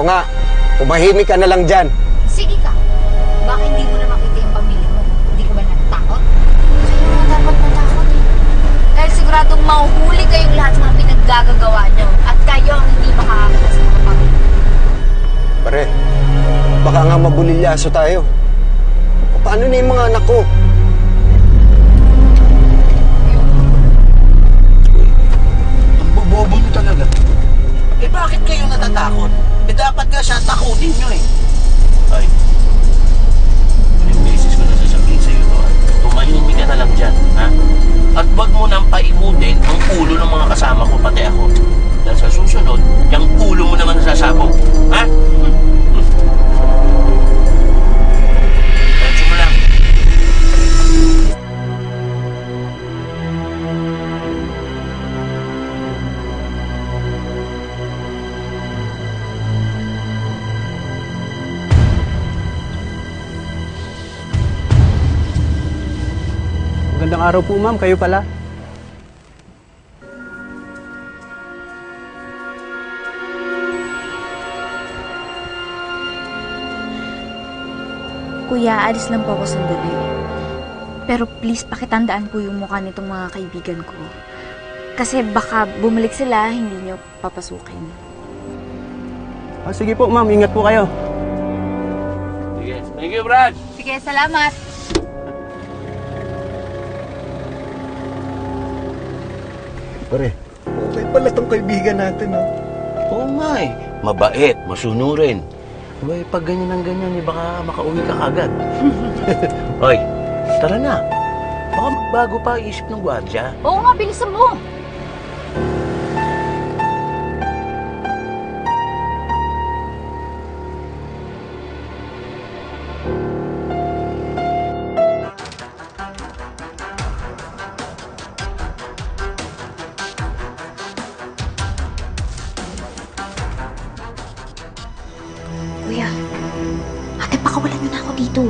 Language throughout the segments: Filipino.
nga, tumahimik ka na lang dyan. Sige ka. Baka hindi mo na makita yung pamilya mo. Hindi ka ba natatakot? Kayo nga dapat natakot eh. Dahil siguradong mahuhuli kayong lahat sa mga pinaggagawa nyo. At kayo ang hindi makakakita sa mga pamilya. Pare, baka nga mabulilyaso tayo. Paano na yung mga anak ko? Ang bobobo nyo talaga. Eh bakit kayo natatakot? Eh dapat nga siya takutin nyo eh. Ay, ilang beses ko na sasabihin sa'yo to. Tumahimik ka na lang dyan, ha? At wag mo nang paikutin ang ulo ng mga kasama ko, pati ako. Dahil sa susunod, yung ulo mo naman nasasabog, ha? Diretso mo lang. Magandang araw po, ma'am. Kayo pala. Kuya, alis lang po ako sandali. Pero please, pakitandaan po yung mukha nitong mga kaibigan ko. Kasi baka bumalik sila, hindi nyo papasukin. Sige po, ma'am. Ingat po kayo. Sige. Thank you, Brad. Sige, salamat. Pare, okay pala tong kaibigan natin, oh. Oo nga eh. Mabait, masunurin. Abay, pag ganyan ang ganyan, eh, baka makauwi ka kagad. Hoy, tara na. Baka magbago pa ang isip ng gwardiya. Oo nga, bilisan mo. Kuya, ate, pakawalan nyo na ako dito.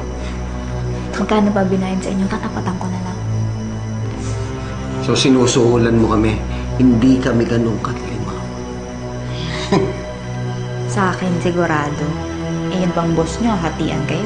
Magkano ba binayan sa inyo? Tatapatan ko na lang. So sinusuhulan mo kami, hindi kami ganun katlima. Sa akin, sigurado. Eh, yun bang boss nyo, hatian kayo?